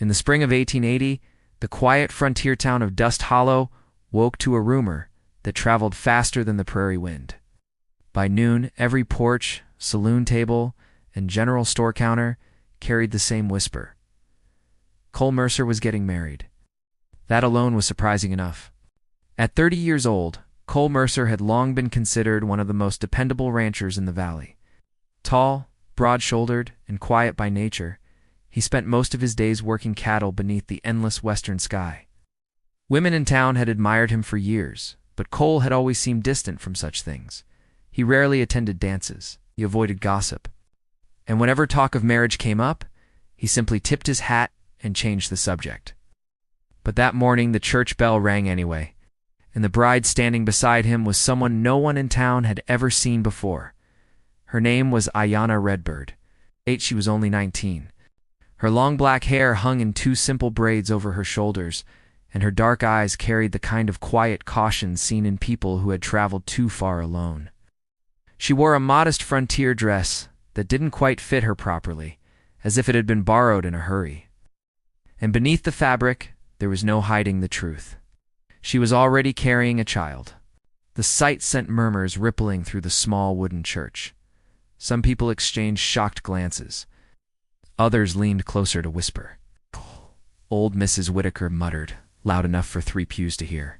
In the spring of 1880, the quiet frontier town of Dust Hollow woke to a rumor that traveled faster than the prairie wind. By noon, every porch, saloon table, and general store counter carried the same whisper. Cole Mercer was getting married. That alone was surprising enough. At 30 years old, Cole Mercer had long been considered one of the most dependable ranchers in the valley. Tall, broad-shouldered, and quiet by nature, he spent most of his days working cattle beneath the endless western sky. Women in town had admired him for years, but Cole had always seemed distant from such things. He rarely attended dances. He avoided gossip. And whenever talk of marriage came up, he simply tipped his hat and changed the subject. But that morning the church bell rang anyway, and the bride standing beside him was someone no one in town had ever seen before. Her name was Ayanna Redbird. She was only 19. Her long black hair hung in two simple braids over her shoulders, and her dark eyes carried the kind of quiet caution seen in people who had traveled too far alone. She wore a modest frontier dress that didn't quite fit her properly, as if it had been borrowed in a hurry. And beneath the fabric, there was no hiding the truth. She was already carrying a child. The sight sent murmurs rippling through the small wooden church. Some people exchanged shocked glances. Others leaned closer to whisper. Old Mrs. Whitaker muttered, loud enough for 3 pews to hear.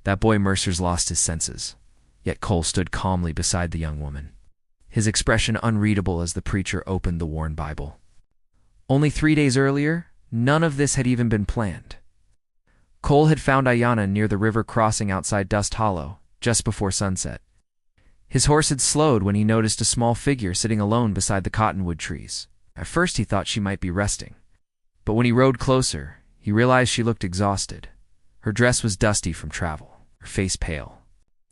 That boy Mercer's lost his senses. Yet Cole stood calmly beside the young woman, his expression unreadable as the preacher opened the worn Bible. Only 3 days earlier, none of this had even been planned. Cole had found Ayanna near the river crossing outside Dust Hollow, just before sunset. His horse had slowed when he noticed a small figure sitting alone beside the cottonwood trees. At first he thought she might be resting, but when he rode closer, he realized she looked exhausted. Her dress was dusty from travel, her face pale,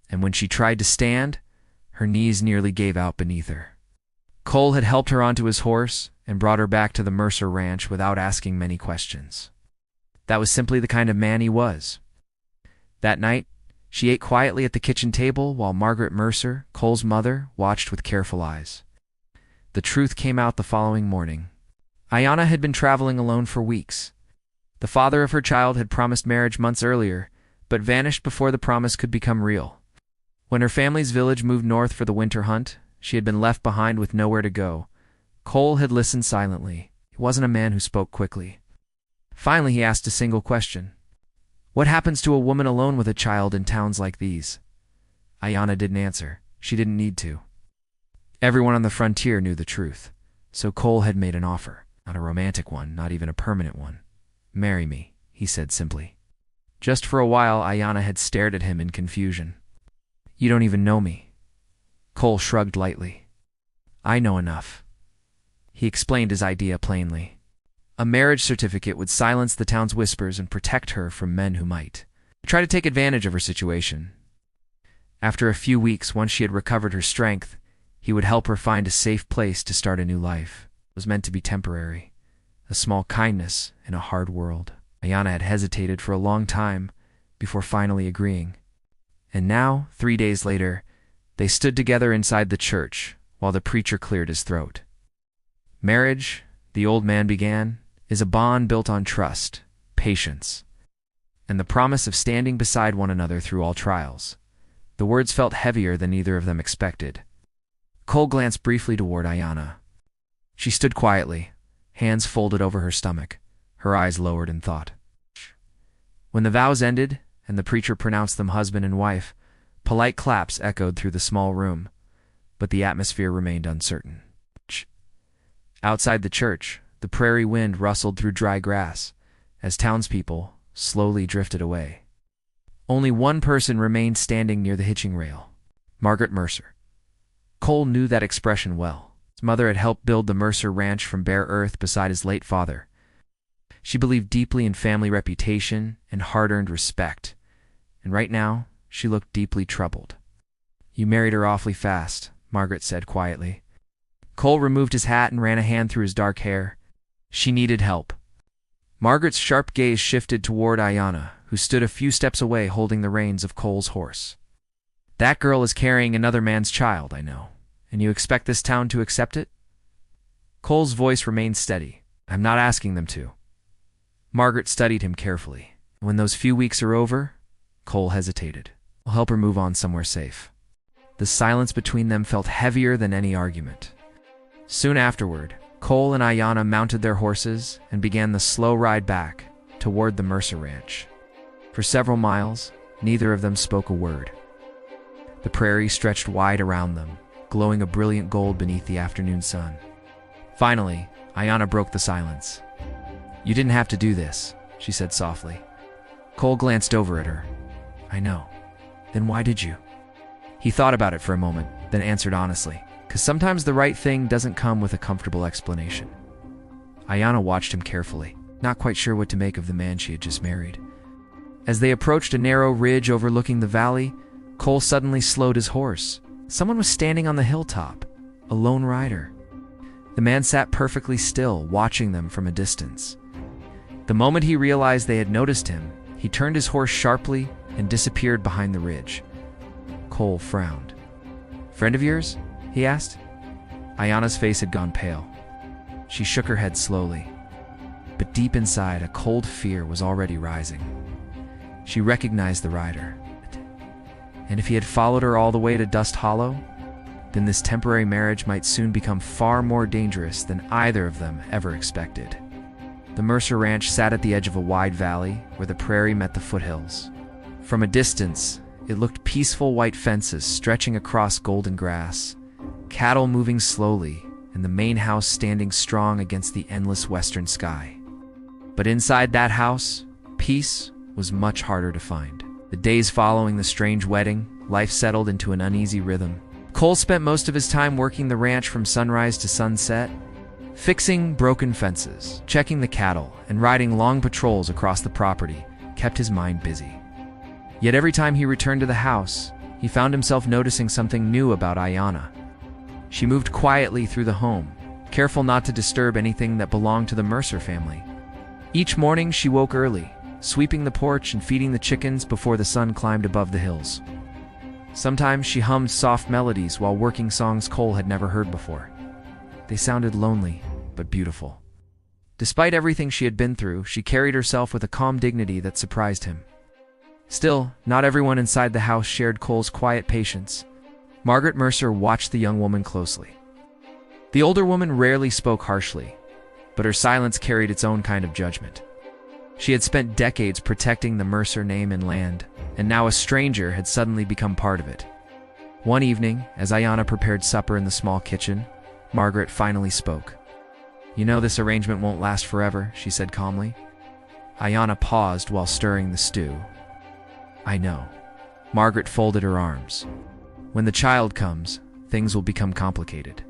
and when she tried to stand, her knees nearly gave out beneath her. Cole had helped her onto his horse and brought her back to the Mercer ranch without asking many questions. That was simply the kind of man he was. That night, she ate quietly at the kitchen table while Margaret Mercer, Cole's mother, watched with careful eyes. The truth came out the following morning. Ayanna had been traveling alone for weeks. The father of her child had promised marriage months earlier, but vanished before the promise could become real. When her family's village moved north for the winter hunt, she had been left behind with nowhere to go. Cole had listened silently. He wasn't a man who spoke quickly. Finally, he asked a single question. What happens to a woman alone with a child in towns like these? Ayanna didn't answer. She didn't need to. Everyone on the frontier knew the truth, so Cole had made an offer. Not a romantic one, not even a permanent one. Marry me, he said simply. Just for a while, Ayanna had stared at him in confusion. You don't even know me. Cole shrugged lightly. I know enough. He explained his idea plainly. A marriage certificate would silence the town's whispers and protect her from men who might try to take advantage of her situation. After a few weeks, once she had recovered her strength, he would help her find a safe place to start a new life. It was meant to be temporary, a small kindness in a hard world. Ayanna had hesitated for a long time before finally agreeing. And now, 3 days later, they stood together inside the church while the preacher cleared his throat. Marriage, the old man began, is a bond built on trust, patience, and the promise of standing beside one another through all trials. The words felt heavier than either of them expected. Cole glanced briefly toward Ayanna. She stood quietly, hands folded over her stomach, her eyes lowered in thought. When the vows ended and the preacher pronounced them husband and wife, polite claps echoed through the small room, but the atmosphere remained uncertain. Outside the church, the prairie wind rustled through dry grass as townspeople slowly drifted away. Only one person remained standing near the hitching rail, Margaret Mercer. Cole knew that expression well. His mother had helped build the Mercer ranch from bare earth beside his late father. She believed deeply in family reputation and hard-earned respect, and right now she looked deeply troubled. You married her awfully fast, Margaret said quietly. Cole removed his hat and ran a hand through his dark hair. She needed help. Margaret's sharp gaze shifted toward Ayanna, who stood a few steps away holding the reins of Cole's horse. That girl is carrying another man's child, I know. And you expect this town to accept it? Cole's voice remained steady. I'm not asking them to. Margaret studied him carefully. When those few weeks are over, Cole hesitated. I'll help her move on somewhere safe. The silence between them felt heavier than any argument. Soon afterward, Cole and Ayanna mounted their horses and began the slow ride back toward the Mercer Ranch. For several miles, neither of them spoke a word. The prairie stretched wide around them, glowing a brilliant gold beneath the afternoon sun. Finally, Ayanna broke the silence. "You didn't have to do this," she said softly. Cole glanced over at her. "I know. Then why did you?" He thought about it for a moment, then answered honestly, "'Cause sometimes the right thing doesn't come with a comfortable explanation." Ayanna watched him carefully, not quite sure what to make of the man she had just married. As they approached a narrow ridge overlooking the valley, Cole suddenly slowed his horse. Someone was standing on the hilltop, a lone rider. The man sat perfectly still, watching them from a distance. The moment he realized they had noticed him, he turned his horse sharply and disappeared behind the ridge. Cole frowned. "Friend of yours?" he asked. Ayanna's face had gone pale. She shook her head slowly. But deep inside, a cold fear was already rising. She recognized the rider. And if he had followed her all the way to Dust Hollow, then this temporary marriage might soon become far more dangerous than either of them ever expected. The Mercer Ranch sat at the edge of a wide valley where the prairie met the foothills. From a distance, it looked peaceful white fences stretching across golden grass, cattle moving slowly, and the main house standing strong against the endless western sky. But inside that house, peace was much harder to find. The days following the strange wedding, life settled into an uneasy rhythm. Cole spent most of his time working the ranch from sunrise to sunset, fixing broken fences, checking the cattle, and riding long patrols across the property kept his mind busy. Yet every time he returned to the house, he found himself noticing something new about Ayanna. She moved quietly through the home, careful not to disturb anything that belonged to the Mercer family. Each morning she woke early, sweeping the porch and feeding the chickens before the sun climbed above the hills. Sometimes she hummed soft melodies while working songs Cole had never heard before. They sounded lonely, but beautiful. Despite everything she had been through, she carried herself with a calm dignity that surprised him. Still, not everyone inside the house shared Cole's quiet patience. Margaret Mercer watched the young woman closely. The older woman rarely spoke harshly, but her silence carried its own kind of judgment. She had spent decades protecting the Mercer name and land, and now a stranger had suddenly become part of it. One evening, as Ayanna prepared supper in the small kitchen, Margaret finally spoke. "You know this arrangement won't last forever," she said calmly. Ayanna paused while stirring the stew. "I know." Margaret folded her arms. "When the child comes, things will become complicated."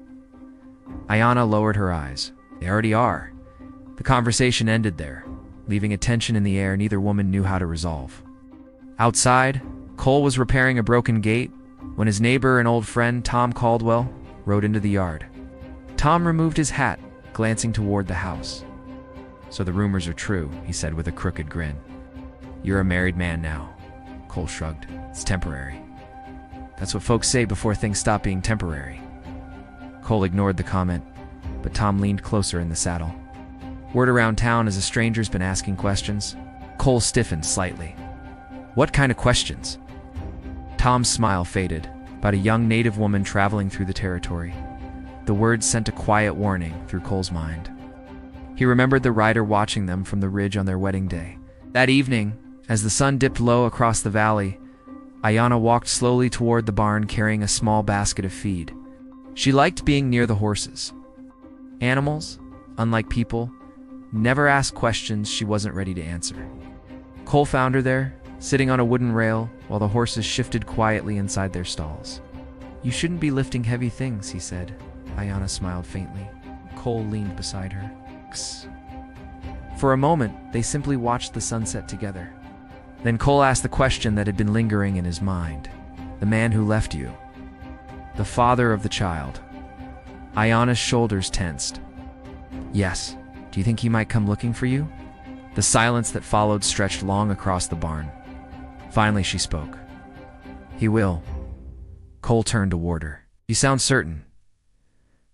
Ayanna lowered her eyes. "They already are." The conversation ended there, leaving a tension in the air neither woman knew how to resolve. Outside, Cole was repairing a broken gate when his neighbor and old friend, Tom Caldwell, rode into the yard. Tom removed his hat, glancing toward the house. "So the rumors are true," he said with a crooked grin. "You're a married man now." Cole shrugged. "It's temporary." "That's what folks say before things stop being temporary." Cole ignored the comment, but Tom leaned closer in the saddle. "Word around town is a stranger's been asking questions." Cole stiffened slightly. "What kind of questions?" Tom's smile faded, about a young native woman traveling through the territory. The words sent a quiet warning through Cole's mind. He remembered the rider watching them from the ridge on their wedding day. That evening, as the sun dipped low across the valley, Ayanna walked slowly toward the barn carrying a small basket of feed. She liked being near the horses. Animals, unlike people, never asked questions she wasn't ready to answer. Cole found her there, sitting on a wooden rail while the horses shifted quietly inside their stalls. "You shouldn't be lifting heavy things," he said. Ayanna smiled faintly. Cole leaned beside her. "Kss." For a moment, they simply watched the sunset together. Then Cole asked the question that had been lingering in his mind. "The man who left you, the father of the child." Ayanna's shoulders tensed. "Yes. Do you think he might come looking for you?" The silence that followed stretched long across the barn. Finally she spoke. "He will." Cole turned toward her. "You sound certain."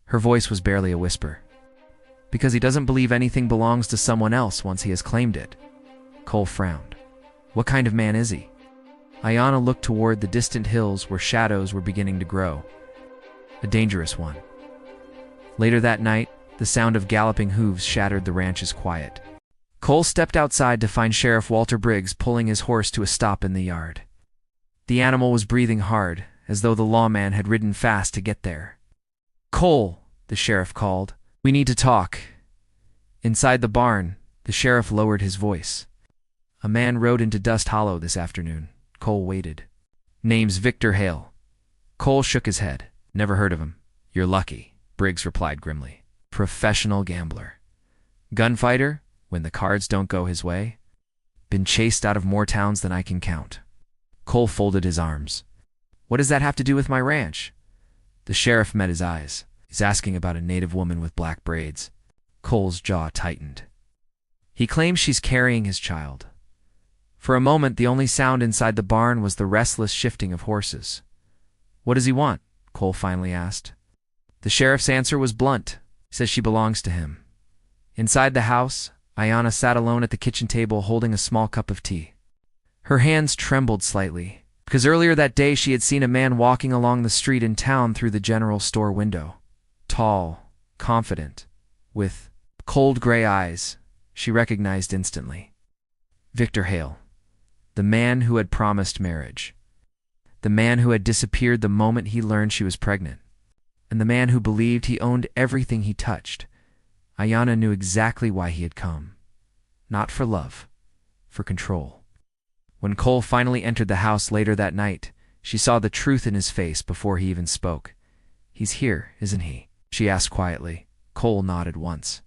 Her voice was barely a whisper. Because he doesn't believe anything belongs to someone else once he has claimed it. Cole frowned. What kind of man is he? Ayanna looked toward the distant hills where shadows were beginning to grow. A dangerous one. Later that night, the sound of galloping hooves shattered the ranch's quiet. Cole stepped outside to find Sheriff Walter Briggs pulling his horse to a stop in the yard. The animal was breathing hard, as though the lawman had ridden fast to get there. "Cole," the sheriff called. "We need to talk." Inside the barn, the sheriff lowered his voice. "A man rode into Dust Hollow this afternoon." Cole waited. "Name's Victor Hale." Cole shook his head. "Never heard of him." "You're lucky," Briggs replied grimly. "Professional gambler. Gunfighter, when the cards don't go his way. Been chased out of more towns than I can count." Cole folded his arms. "What does that have to do with my ranch?" The sheriff met his eyes. "He's asking about a native woman with black braids." Cole's jaw tightened. "He claims she's carrying his child." For a moment, the only sound inside the barn was the restless shifting of horses. "What does he want?" Cole finally asked. The sheriff's answer was blunt. He says she belongs to him. Inside the house, Ayanna sat alone at the kitchen table holding a small cup of tea. Her hands trembled slightly, because earlier that day she had seen a man walking along the street in town through the general store window. Tall, confident, with cold gray eyes, she recognized instantly. Victor Hale, the man who had promised marriage. The man who had disappeared the moment he learned she was pregnant. And the man who believed he owned everything he touched. Ayanna knew exactly why he had come. Not for love, for control. When Cole finally entered the house later that night, she saw the truth in his face before he even spoke. "He's here, isn't he?" she asked quietly. Cole nodded once.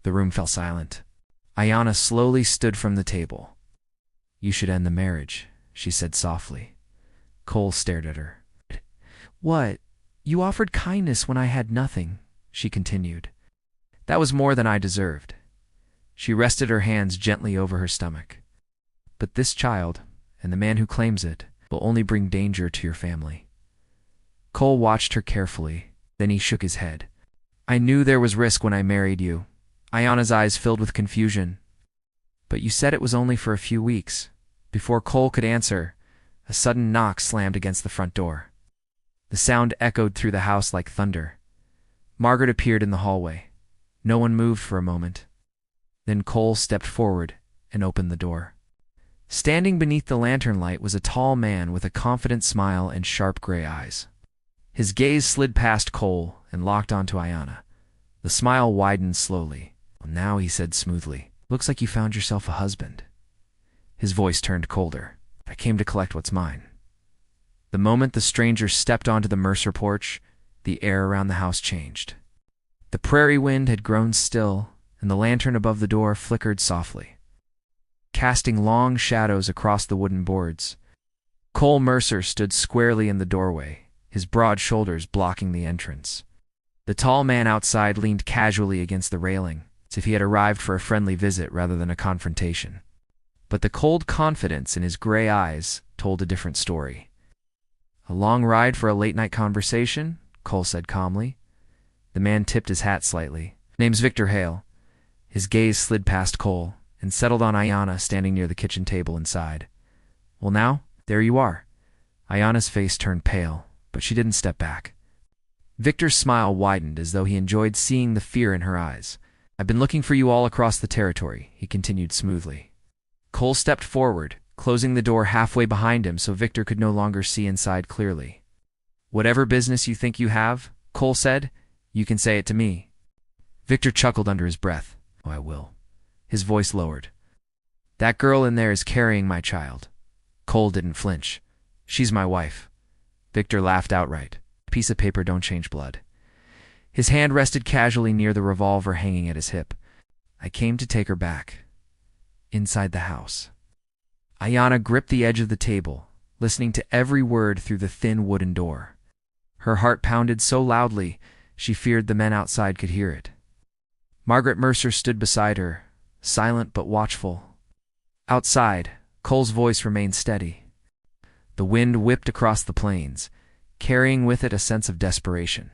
The room fell silent. Ayanna slowly stood from the table. "You should end the marriage," she said softly. Cole stared at her. "What? You offered kindness when I had nothing," she continued. "That was more than I deserved." She rested her hands gently over her stomach. "But this child, and the man who claims it, will only bring danger to your family." Cole watched her carefully, then he shook his head. "I knew there was risk when I married you." Ayanna's eyes filled with confusion. "But you said it was only for a few weeks." Before Cole could answer, a sudden knock slammed against the front door. The sound echoed through the house like thunder. Margaret appeared in the hallway. No one moved for a moment. Then Cole stepped forward and opened the door. Standing beneath the lantern light was a tall man with a confident smile and sharp gray eyes. His gaze slid past Cole and locked onto Ayanna. The smile widened slowly. "Now," he said smoothly, "looks like you found yourself a husband." His voice turned colder. "I came to collect what's mine." The moment the stranger stepped onto the Mercer porch, the air around the house changed. The prairie wind had grown still, and the lantern above the door flickered softly, casting long shadows across the wooden boards. Cole Mercer stood squarely in the doorway, his broad shoulders blocking the entrance. The tall man outside leaned casually against the railing, as if he had arrived for a friendly visit rather than a confrontation. But the cold confidence in his gray eyes told a different story. "A long ride for a late-night conversation?" Cole said calmly. The man tipped his hat slightly. "Name's Victor Hale." His gaze slid past Cole and settled on Ayanna standing near the kitchen table inside. "Well now, there you are." Ayanna's face turned pale, but she didn't step back. Victor's smile widened as though he enjoyed seeing the fear in her eyes. "I've been looking for you all across the territory," he continued smoothly. Cole stepped forward, closing the door halfway behind him so Victor could no longer see inside clearly. "Whatever business you think you have," Cole said, "you can say it to me." Victor chuckled under his breath. "Oh, I will." His voice lowered. "That girl in there is carrying my child." Cole didn't flinch. "She's my wife." Victor laughed outright. "A piece of paper don't change blood." His hand rested casually near the revolver hanging at his hip. "I came to take her back. Inside the house." Ayanna gripped the edge of the table, listening to every word through the thin wooden door. Her heart pounded so loudly, she feared the men outside could hear it. Margaret Mercer stood beside her, silent but watchful. Outside, Cole's voice remained steady. The wind whipped across the plains, carrying with it a sense of desperation.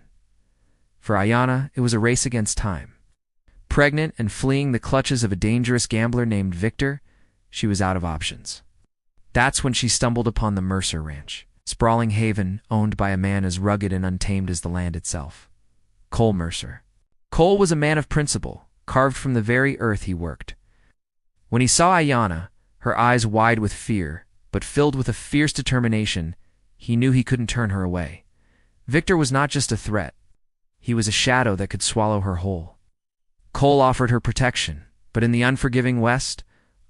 For Ayanna, it was a race against time. Pregnant and fleeing the clutches of a dangerous gambler named Victor, she was out of options. That's when she stumbled upon the Mercer Ranch, sprawling haven owned by a man as rugged and untamed as the land itself. Cole Mercer. Cole was a man of principle, carved from the very earth he worked. When he saw Ayanna, her eyes wide with fear, but filled with a fierce determination, he knew he couldn't turn her away. Victor was not just a threat. He was a shadow that could swallow her whole. Cole offered her protection, but in the unforgiving West,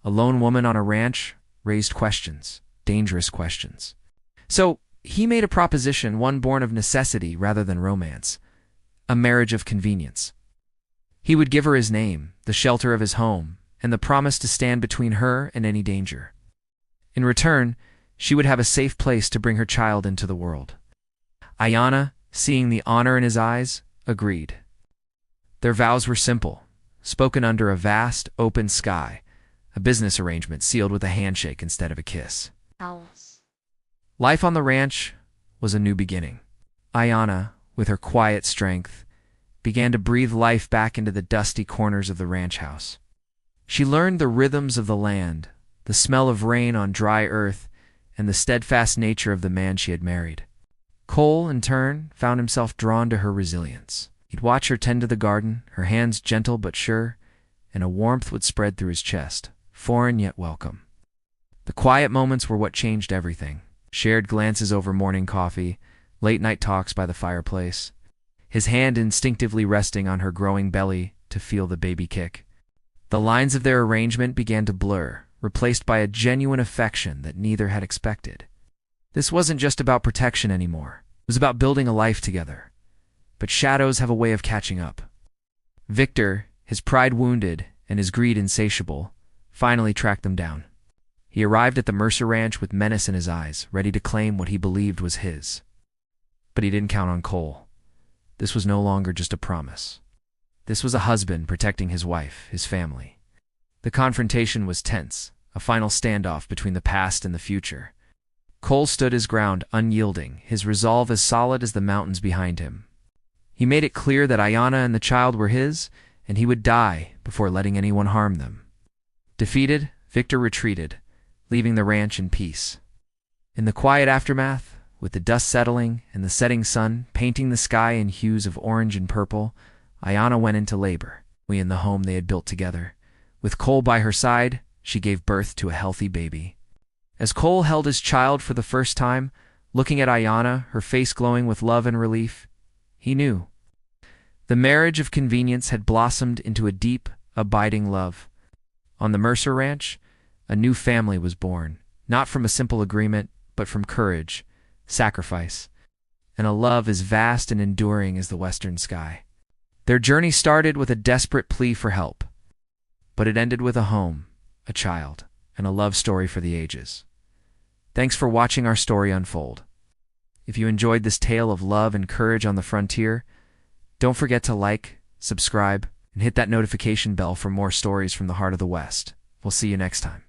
a lone woman on a ranch raised questions, dangerous questions. So he made a proposition, one born of necessity rather than romance, a marriage of convenience. He would give her his name, the shelter of his home, and the promise to stand between her and any danger. In return, she would have a safe place to bring her child into the world. Ayanna, seeing the honor in his eyes, agreed. Their vows were simple, spoken under a vast, open sky, a business arrangement sealed with a handshake instead of a kiss. Life on the ranch was a new beginning. Ayanna, with her quiet strength, began to breathe life back into the dusty corners of the ranch house. She learned the rhythms of the land, the smell of rain on dry earth, and the steadfast nature of the man she had married. Cole, in turn, found himself drawn to her resilience. He'd watch her tend to the garden, her hands gentle but sure, and a warmth would spread through his chest, foreign yet welcome. The quiet moments were what changed everything. Shared glances over morning coffee, late-night talks by the fireplace, his hand instinctively resting on her growing belly to feel the baby kick. The lines of their arrangement began to blur, replaced by a genuine affection that neither had expected. This wasn't just about protection anymore. It was about building a life together. But shadows have a way of catching up. Victor, his pride wounded and his greed insatiable, finally tracked them down. He arrived at the Mercer Ranch with menace in his eyes, ready to claim what he believed was his. But he didn't count on Cole. This was no longer just a promise. This was a husband protecting his wife, his family. The confrontation was tense, a final standoff between the past and the future. Cole stood his ground, unyielding, his resolve as solid as the mountains behind him. He made it clear that Ayanna and the child were his, and he would die before letting anyone harm them. Defeated, Victor retreated, leaving the ranch in peace. In the quiet aftermath, with the dust settling and the setting sun painting the sky in hues of orange and purple, Ayanna went into labor, in the home they had built together. With Cole by her side, she gave birth to a healthy baby. As Cole held his child for the first time, looking at Ayanna, her face glowing with love and relief, he knew. The marriage of convenience had blossomed into a deep, abiding love. On the Mercer Ranch, a new family was born, not from a simple agreement, but from courage, sacrifice, and a love as vast and enduring as the western sky. Their journey started with a desperate plea for help, but it ended with a home, a child, and a love story for the ages. Thanks for watching our story unfold. If you enjoyed this tale of love and courage on the frontier, don't forget to like, subscribe, and hit that notification bell for more stories from the heart of the West. We'll see you next time.